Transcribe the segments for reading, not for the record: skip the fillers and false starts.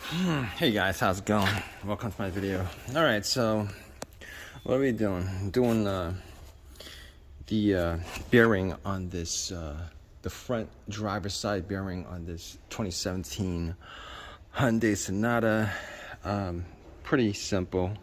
Hey guys, how's it going? Welcome to my video. Alright, so what are we doing? Doing the bearing on this, the front driver's side bearing on this 2017 Hyundai Sonata. Pretty simple.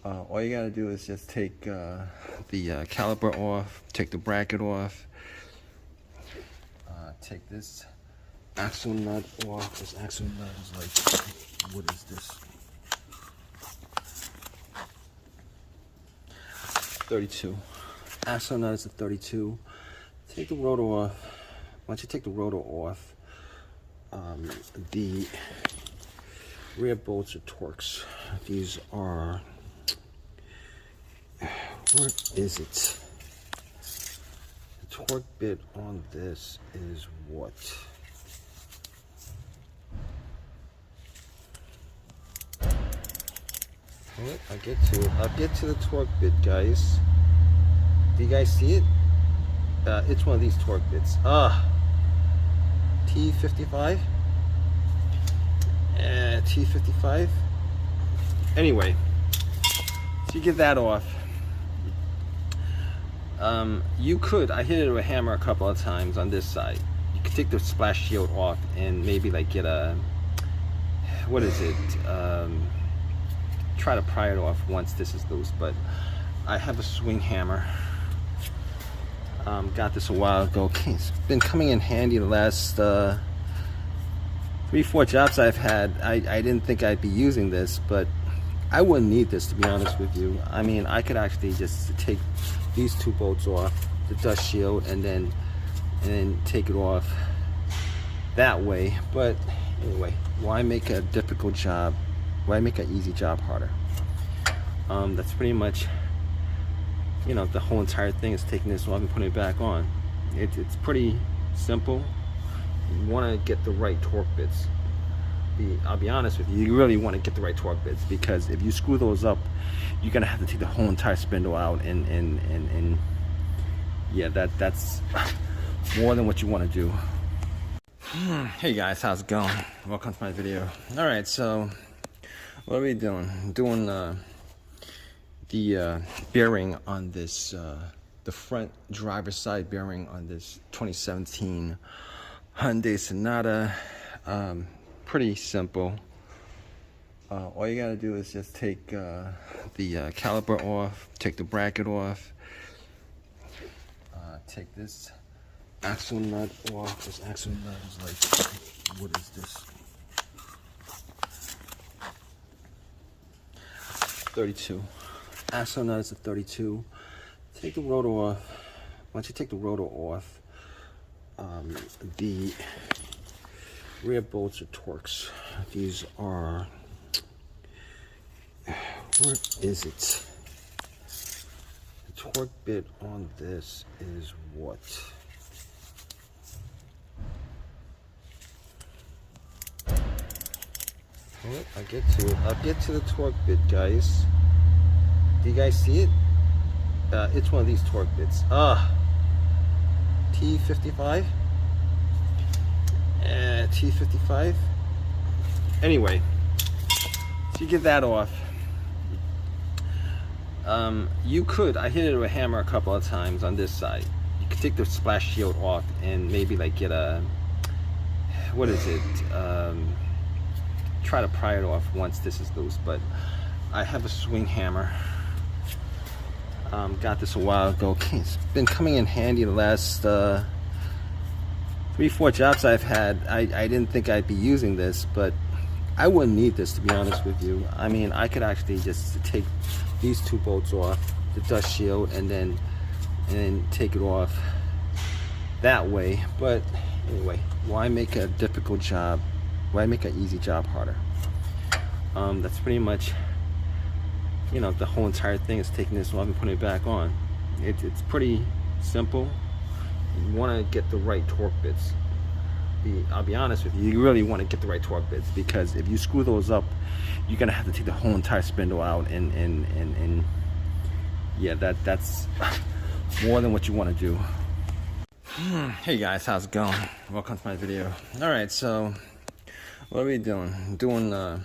All you gotta do is just take the caliper off, take the bracket off, take this axle nut off. This axle nut is like, what is this? 32. Axle nut is a 32. Take the rotor off. Once you take the rotor off, the rear bolts are Torx. These are, where is it? The torque bit on this is what? I'll get to the torque bit, guys. Do you guys see it? It's one of these torque bits. T55. T55. Anyway, so you get that off. You could. I hit it with a hammer a couple of times on this side. You could take the splash shield off and maybe like get a, what is it? Try to pry it off once this is loose, but I have a swing hammer. Got this a while ago. It's been coming in handy the last 3-4 jobs I've had. I didn't think I'd be using this, but I wouldn't need this, to be honest with you. I mean, I could actually just take these two bolts off, the dust shield, and then take it off that way. But anyway, why make a difficult job? Why make an easy job harder? That's pretty much, you know, the whole entire thing is taking this off and putting it back on. It's pretty simple. You want to get the right torque bits. I'll be honest with you, you really want to get the right torque bits, because if you screw those up, you're gonna have to take the whole entire spindle out, and yeah, that's more than what you want to do. Hey guys, how's it going? Welcome to my video. All right, so what are we doing? Doing the bearing on this, the front driver's side bearing on this 2017 Hyundai Sonata. Pretty simple. All you gotta do is just take the caliper off, take the bracket off, take this axle nut off. This axle nut is like, what is this? 32. Axle nut is a 32. Take the rotor off. Once you take the rotor off, the rear bolts are Torx. These are, where is it? The torque bit on this is what? I'll get to the torque bit, guys. Do you guys see it? It's one of these torque bits. T55. T55. Anyway, so you get that off. You could. I hit it with a hammer a couple of times on this side. You could take the splash shield off and maybe like get a, what is it? Try to pry it off once this is loose, but I have a swing hammer. Got this a while ago. It's been coming in handy the last 3-4 jobs I've had. I didn't think I'd be using this, but I wouldn't need this, to be honest with you. I mean, I could actually just take these two bolts off, the dust shield, and then take it off that way. But anyway, why make a difficult job? Why make an easy job harder? That's pretty much, you know, the whole entire thing is taking this off and putting it back on. It's pretty simple. You want to get the right torque bits. I'll be honest with you, you really want to get the right torque bits, because if you screw those up, you're gonna have to take the whole entire spindle out, and yeah, that's more than what you want to do. Hey guys, how's it going? Welcome to my video. All right, so What are we doing? Doing the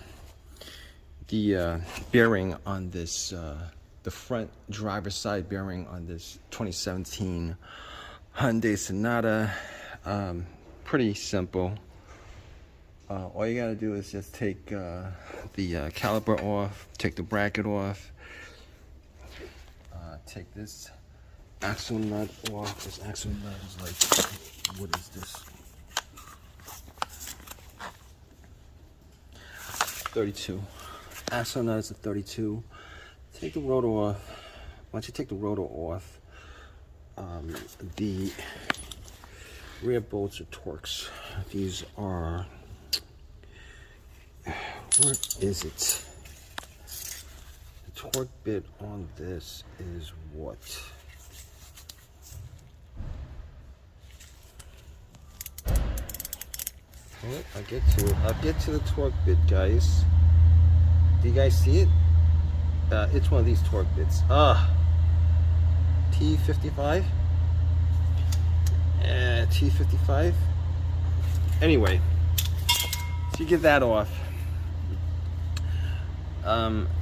bearing on this, the front driver's side bearing on this 2017 Hyundai Sonata. Pretty simple. All you gotta do is just take the caliper off, take the bracket off, take this axle nut off. This axle nut is like, what is this? 32. Axle nut is a 32. Take the rotor off. Once you take the rotor off, the rear bolts are Torx. These are, where is it? The torque bit on this is what? I'll get to it. I'll get to the torque bit, guys. Do you guys see it? It's one of these torque bits. T55. T55. Anyway, so you get that off.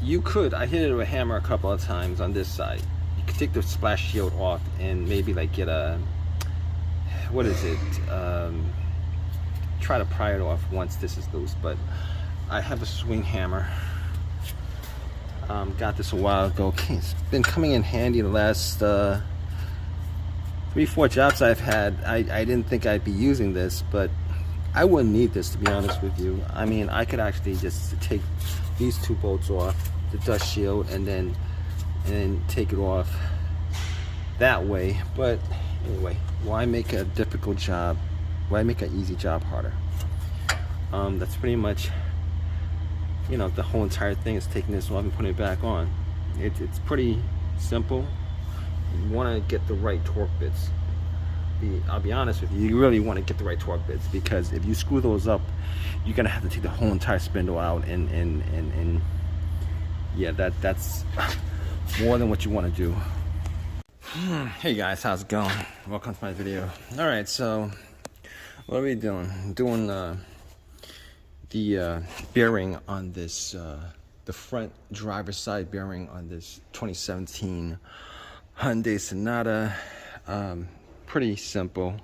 You could. I hit it with a hammer a couple of times on this side. You could take the splash shield off and maybe like get a, what is it? Try to pry it off once this is loose, but I have a swing hammer. Got this a while ago. It's been coming in handy the last 3-4 jobs I've had. I didn't think I'd be using this, but I wouldn't need this, to be honest with you. I mean, I could actually just take these two bolts off, the dust shield, and then take it off that way. But anyway, why make a difficult job? Why make an easy job harder? That's pretty much, you know, the whole entire thing is taking this off and putting it back on. It's pretty simple. You want to get the right torque bits. I'll be honest with you, you really want to get the right torque bits, because if you screw those up, you're gonna have to take the whole entire spindle out, and yeah, that's more than what you want to do. Hey guys, how's it going? Welcome to my video. All right, so what are we doing? Doing the bearing on this, the front driver's side bearing on this 2017 Hyundai Sonata. Pretty simple.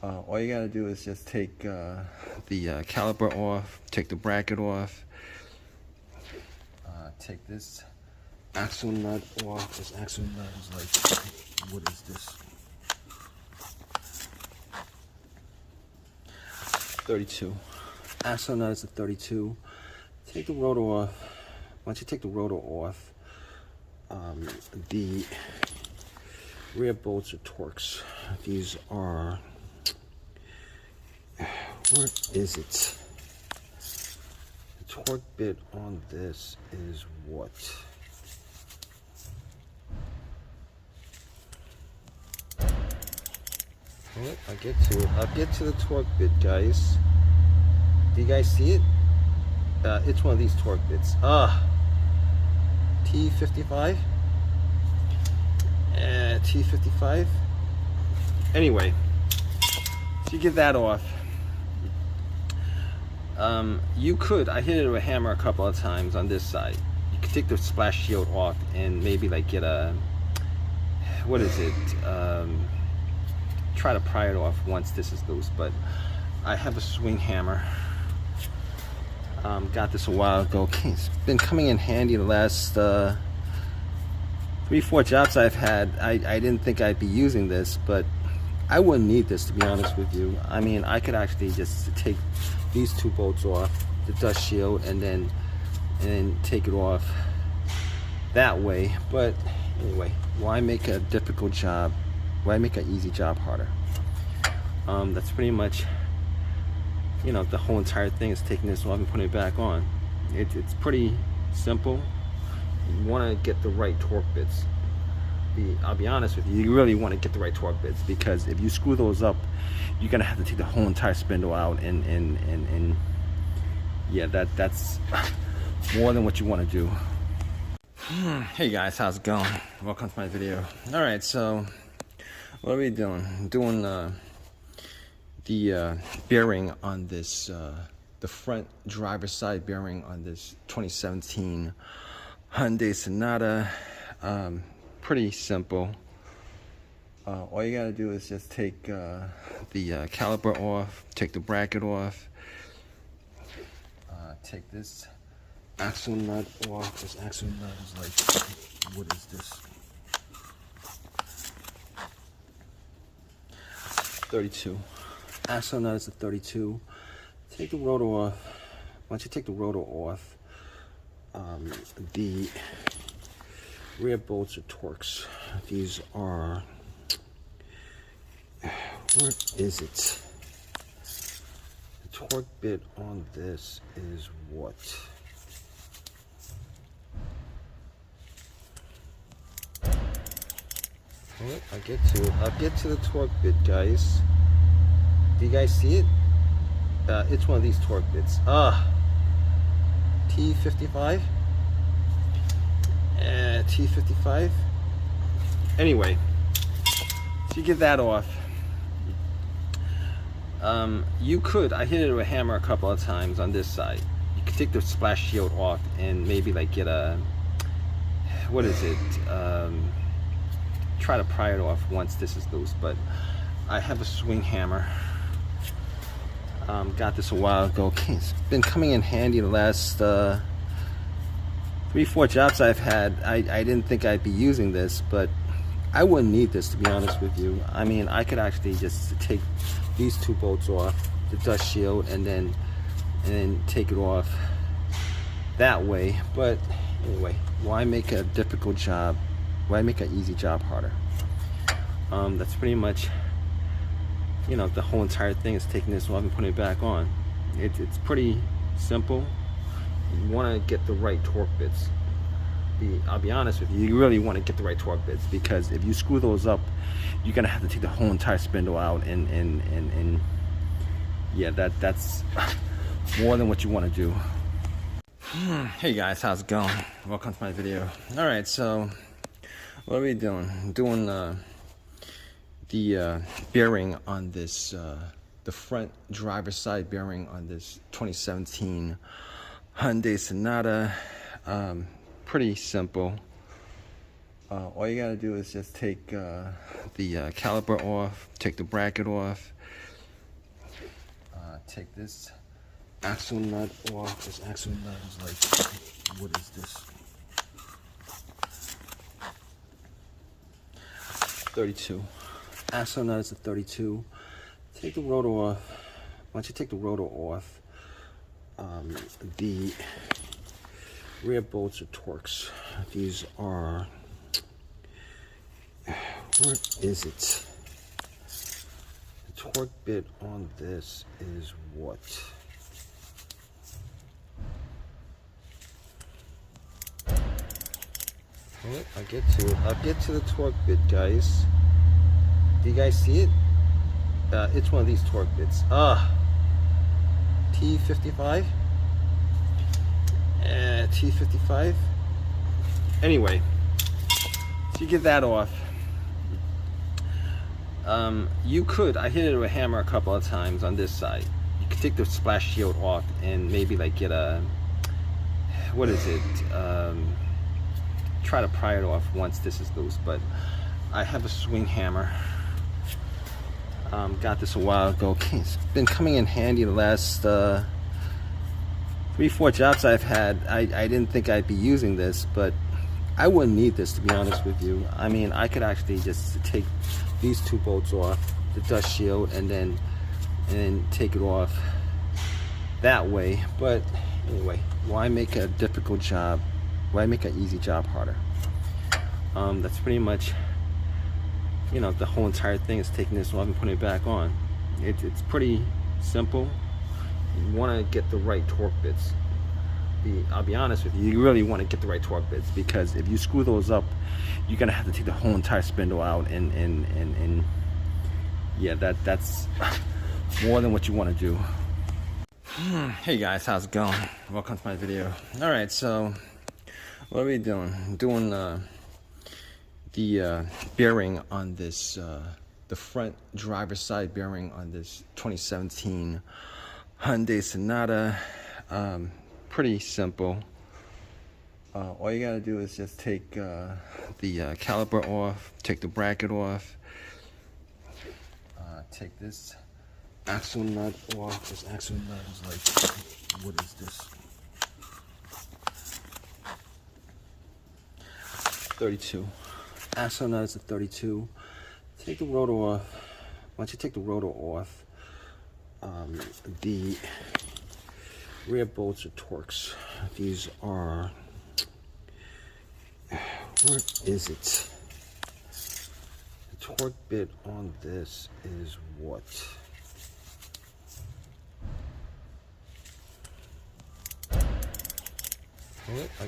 All you gotta do is just take the caliper off, take the bracket off, take this axle nut off. This axle nut is like, what is this? 32. Axle nut is a 32. Take the rotor off. Once you take the rotor off, the rear bolts are Torx. These are, where is it? The torque bit on this is what? I'll get to it. I'll get to the torque bit, guys. Do you guys see it? It's one of these torque bits. T55. T55. Anyway, so you get that off. You could. I hit it with a hammer a couple of times on this side. You could take the splash shield off and maybe like get a, what is it? Try to pry it off once this is loose, but I have a swing hammer. Got this a while ago. It's been coming in handy the last 3-4 jobs I've had. I didn't think I'd be using this, but I wouldn't need this, to be honest with you. I mean, I could actually just take these two bolts off, the dust shield, and then take it off that way. But anyway, why make a difficult job? Why make an easy job harder? That's pretty much, you know, the whole entire thing is taking this off and putting it back on. It's pretty simple. You want to get the right torque bits. I'll be honest with you, you really want to get the right torque bits, because if you screw those up, you're gonna have to take the whole entire spindle out, and yeah, that's more than what you want to do. Hey guys, how's it going? Welcome to my video. All right, so what are we doing? Doing the bearing on this, the front driver's side bearing on this 2017 Hyundai Sonata. Pretty simple. All you gotta do is just take the caliper off, take the bracket off, take this axle nut off. This axle nut is like, what is this? 32. Axle nut is a 32. Take the rotor off. Once you take the rotor off, the rear bolts are Torx. These are, where is it? The torque bit on this is what? I'll get to it. I'll get to the torque bit, guys. Do you guys see it? It's one of these torque bits. T55. T55. Anyway, so you get that off. You could. I hit it with a hammer a couple of times on this side. You could take the splash shield off and maybe like get a, what is it? Try to pry it off once this is loose, but I have a swing hammer. Got this a while ago. It's been coming in handy the last 3-4 jobs I've had. I didn't think I'd be using this, but I wouldn't need this, to be honest with you. I mean, I could actually just take these two bolts off, the dust shield, and then take it off that way. But anyway, why make a difficult job? Why make an easy job harder? That's pretty much, you know, the whole entire thing is taking this off and putting it back on. It's pretty simple. You want to get the right torque bits. I'll be honest with you, you really want to get the right torque bits, because if you screw those up, you're gonna have to take the whole entire spindle out, and yeah, that's more than what you want to do. Hey guys, how's it going? Welcome to my video. All right, so what are we doing? I'm doing the bearing on this, the front driver's side bearing on this 2017 Hyundai Sonata. Pretty simple. All you gotta do is just take the caliper off, take the bracket off, take this axle nut off. This axle nut is like, what is this? 32. Axle nut is a 32. Take the rotor off. Once you take the rotor off, the rear bolts are Torx. These are, where is it? The torque bit on this is what? I'll get to it. I'll get to the torque bit, guys. Do you guys see it? It's one of these torque bits. T55. T55. Anyway, so you get that off. You could. I hit it with a hammer a couple of times on this side. You could take the splash shield off and maybe like get a, what is it? Try to pry it off once this is loose, but I have a swing hammer. Got this a while ago. It's been coming in handy the last 3-4 jobs I've had. I didn't think I'd be using this, but I wouldn't need this, to be honest with you. I mean, I could actually just take these two bolts off, the dust shield, and then take it off that way. But anyway, why make a difficult job? Why make an easy job harder? That's pretty much, you know, the whole entire thing is taking this off and putting it back on. It's pretty simple. You want to get the right torque bits. I'll be honest with you, you really want to get the right torque bits, because if you screw those up, you're gonna have to take the whole entire spindle out, and yeah, that's more than what you want to do. Hey guys, how's it going? Welcome to my video. All right, so what are we doing? I'm doing the bearing on this, the front driver's side bearing on this 2017 Hyundai Sonata. Pretty simple. All you gotta do is just take the caliper off, take the bracket off, take this axle nut off. This axle nut is like, what is this? 32. Axle nut is a 32. Take the rotor off. Once you take the rotor off, the rear bolts are Torx. These are, where is it? The torque bit on this is what? I'll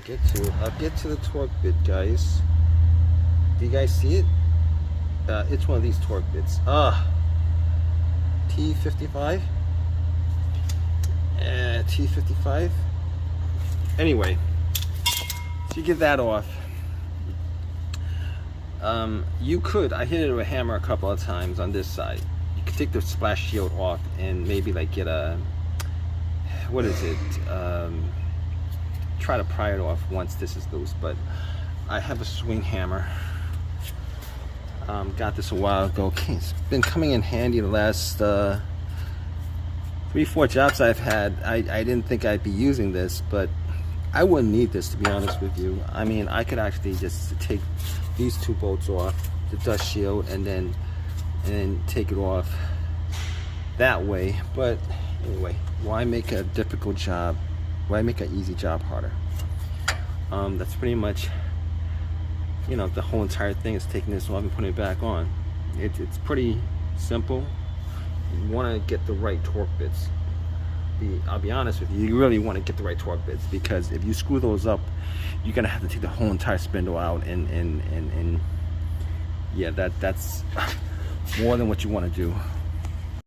get to it. I'll get to the torque bit, guys. Do you guys see it? It's one of these torque bits. T55. T55. Anyway, so you get that off. You could. I hit it with a hammer a couple of times on this side. You could take the splash shield off and maybe like get a, what is it? Try to pry it off once this is loose. But I have a swing hammer. Got this a while ago. It's been coming in handy the last 3-4 jobs I've had. I didn't think I'd be using this, but I wouldn't need this, to be honest with you. I mean, I could actually just take these two bolts off, the dust shield, and then take it off that way. But anyway, why make a difficult job? Why make an easy job harder? That's pretty much, you know, the whole entire thing is taking this off and putting it back on. It's pretty simple. You want to get the right torque bits. I'll be honest with you, you really want to get the right torque bits, because if you screw those up, you're gonna have to take the whole entire spindle out, and yeah, that's more than what you want to do.